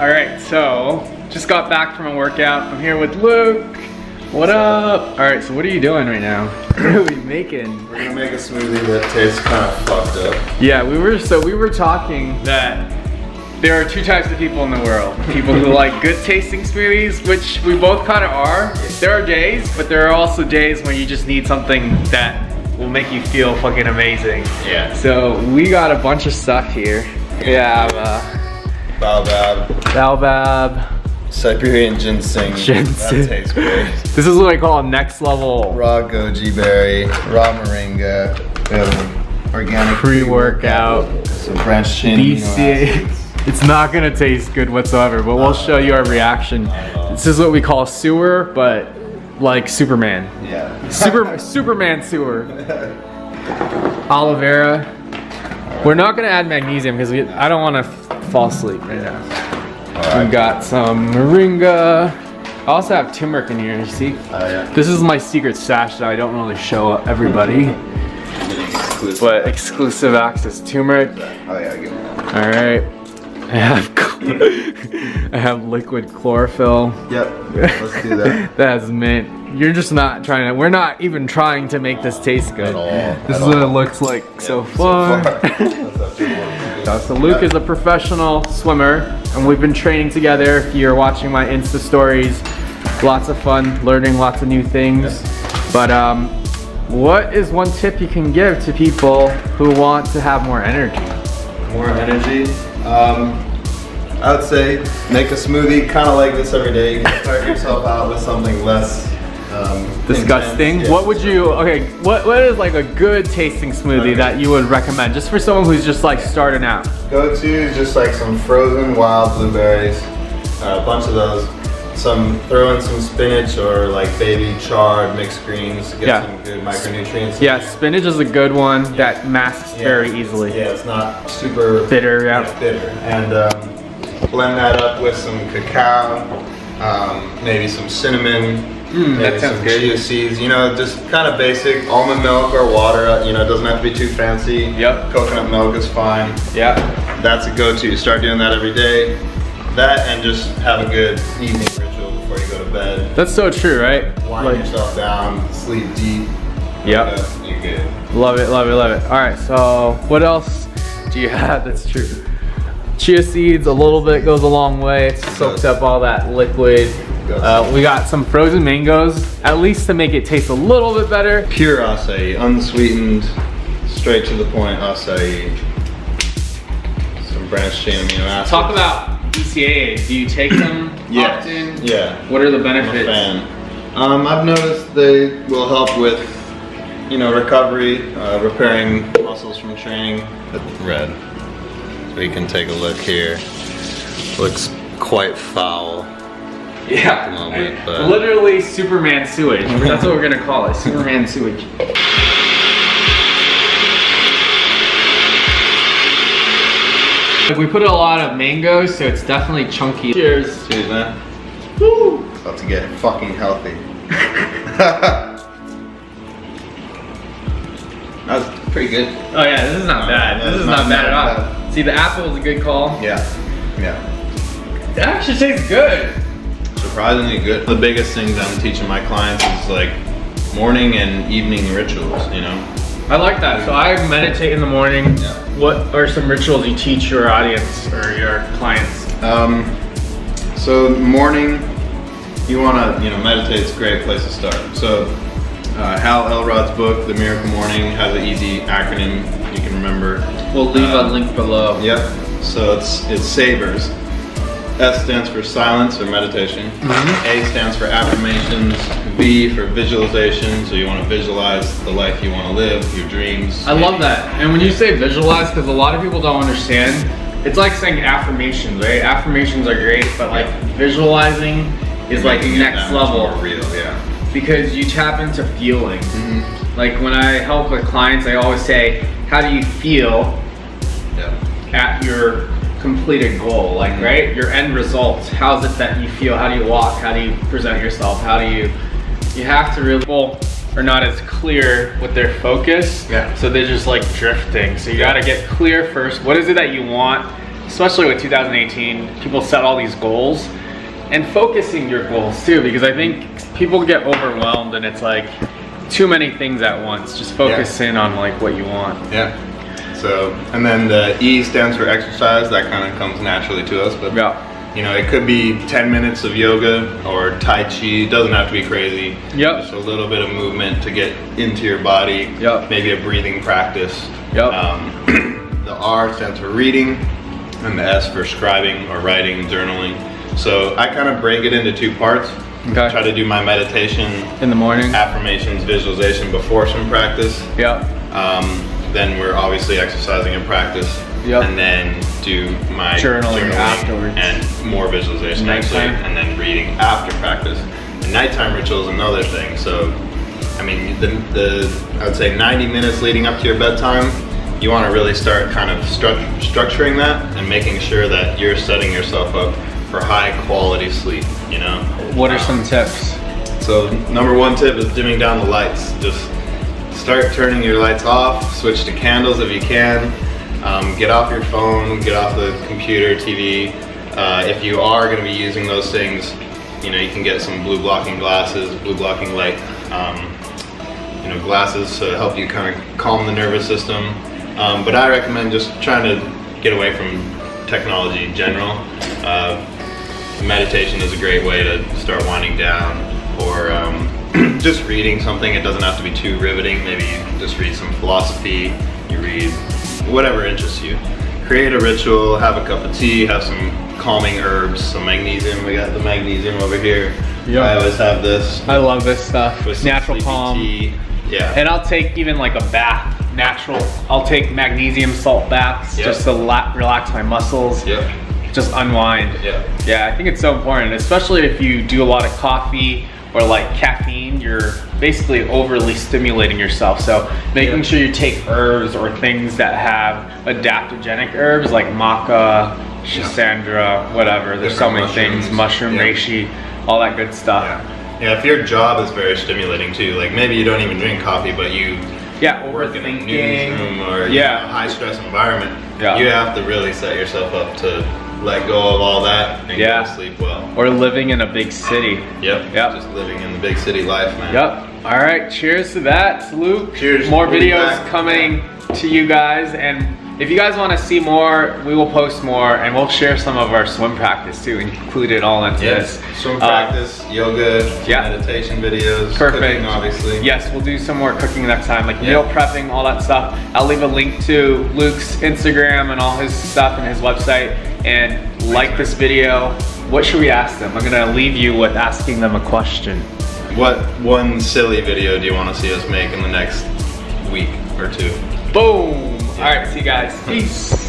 All right, so just got back from a workout. I'm here with Luke. What up? All right, so what are you doing right now? What are we making? We're gonna make a smoothie that tastes kind of fucked up. Yeah, we were talking that there are two types of people in the world. People who like good tasting smoothies, which we both kind of are. There are days, but there are also days when you just need something that will make you feel fucking amazing. Yeah. So we got a bunch of stuff here. We have baobab. Siberian ginseng. That tastes great. This is what I call next level. Raw goji berry, raw moringa, organic pre-workout, some branched chain BCA. It's not gonna taste good whatsoever, but we'll show you our reaction. This is what we call sewer, but like Superman. Yeah. Superman sewer. Aloe vera. We're not gonna add magnesium because I don't want to fall asleep right now. Right. We got some moringa. I also have turmeric in here, you see? Oh yeah. This is my secret stash that I don't really show everybody. But exclusive access turmeric. Oh yeah, give me that. All right. I have liquid chlorophyll. Yep, let's do that. That has mint. You're just not trying to, we're not even trying to make this taste good. At all. This is what it looks like so far. So Luke is a professional swimmer and we've been training together. If you're watching my Insta stories, lots of fun, learning lots of new things. But what is one tip you can give to people who want to have more energy? More energy? I would say make a smoothie kind of like this every day. You can start yourself out with something less disgusting. Yeah. What would you, okay, what is like a good tasting smoothie that you would recommend just for someone who's just like starting out? Go to just like some frozen wild blueberries, a bunch of those. Throw in some spinach or like baby chard mixed greens, get some good micronutrients. Yeah, spinach is a good one that masks very easily. Yeah, it's not super bitter. Bitter. And blend that up with some cacao, maybe some cinnamon. That sounds good. Chia seeds, you know, just kind of basic almond milk or water, you know, it doesn't have to be too fancy. Yep. Coconut milk is fine. Yeah. That's a go-to. Start doing that every day. That and just have a good evening ritual before you go to bed. That's so true, right? Wind yourself down, sleep deep. Yep. You're good. Love it, love it, love it. All right, so what else do you have that's true? Chia seeds, a little bit goes a long way. It soaks up all that liquid. We got some frozen mangoes, at least to make it taste a little bit better. Pure acai, unsweetened, straight to the point acai. Some branched chain amino acids. Talk about BCAAs. Do you take them often? Yeah. What are the benefits? I'm a fan. I've noticed they will help with, you know, recovery, repairing muscles from training. Red. So you can take a look here. Looks quite foul. Yeah, at the moment, but literally Superman sewage. That's what we're gonna call it, Superman sewage. We put a lot of mangoes, so it's definitely chunky. Cheers. Cheers, man. Woo! About to get fucking healthy. That was pretty good. Oh yeah, this is not bad. This is not bad at all. See, the apple is a good call. Yeah, yeah. It actually tastes good. Surprisingly good. The biggest things I'm teaching my clients is like morning and evening rituals, you know? I like that. So I meditate in the morning. Yeah. What are some rituals you teach your audience or your clients? So morning, you wanna, you know, meditate's a great place to start. So Hal Elrod's book, The Miracle Morning, has an easy acronym you can remember. We'll leave a link below. Yep, so it's SAVERS. S stands for silence or meditation. A stands for affirmations. V for visualization, so you want to visualize the life you want to live, your dreams. I love that. And when you say visualize, because a lot of people don't understand, it's like saying affirmations, right? Affirmations are great, but like visualizing is like next level. More real, yeah. Because you tap into feeling. Like when I help with clients, I always say, how do you feel at your completed goal? Like, right? Your end result. How's it that you feel? How do you walk? How do you present yourself? How do you have to really, people are not as clear with their focus. Yeah. So they're just like drifting. So you gotta get clear first. What is it that you want? especially with 2018, people set all these goals, and focusing your goals too, because I think people get overwhelmed and it's like too many things at once. Just focus in on like what you want. Yeah. So, and then the E stands for exercise. That kind of comes naturally to us, but you know, it could be 10 minutes of yoga or Tai Chi. It doesn't have to be crazy. Yep. Just a little bit of movement to get into your body. Yep. Maybe a breathing practice. Yep. The R stands for reading, and the S for scribing or writing, journaling. So I kind of break it into 2 parts. Okay. Try to do my meditation in the morning, affirmations, visualization before some practice. Yep. Then we're obviously exercising in practice. Yep. And then do my journaling afterwards. And more visualization actually, and then reading after practice. And nighttime ritual is another thing. So, I mean, I would say 90 minutes leading up to your bedtime, you want to really start kind of structuring that and making sure that you're setting yourself up for high quality sleep, you know? What are some tips? So, number 1 tip is dimming down the lights. Just start turning your lights off, switch to candles if you can. Get off your phone, get off the computer, TV. If you are going to be using those things, you know, you can get some blue blocking glasses, blue blocking light, you know, glasses to help you kind of calm the nervous system. But I recommend just trying to get away from technology in general. Meditation is a great way to start winding down, or just reading something. It doesn't have to be too riveting. Maybe you just read some philosophy, you read whatever interests you. Create a ritual, have a cup of tea, have some calming herbs, some magnesium. We got the magnesium over here. Yep. I always have this. I love this stuff. With natural calm. Tea. Yeah. And I'll take even like a bath, natural. I'll take magnesium salt baths just to relax my muscles. Yep. Just unwind. Yeah, I think it's so important, especially if you do a lot of coffee or like caffeine. You're basically overly stimulating yourself. So making sure you take herbs or things that have adaptogenic herbs like maca, schisandra, whatever. There's so many things, mushroom, reishi, all that good stuff. Yeah, if your job is very stimulating too, like maybe you don't even drink coffee, but you work in a newsroom or a high stress environment, you have to really set yourself up to let go of all that and go to sleep well. Or living in a big city. Yep. Just living in the big city life, man. Yep. All right, cheers to that, Luke. Cheers. More videos coming to you guys, and if you guys want to see more, we will post more, and we'll share some of our swim practice too, and include it all into this. Swim practice, yoga, meditation videos, cooking, obviously. Yes, we'll do some more cooking next time, like meal prepping, all that stuff. I'll leave a link to Luke's Instagram and all his stuff and his website. And like this video, what should we ask them? I'm gonna leave you with asking them a question. What one silly video do you want to see us make in the next week or 2? Boom! All right, see you guys. Peace.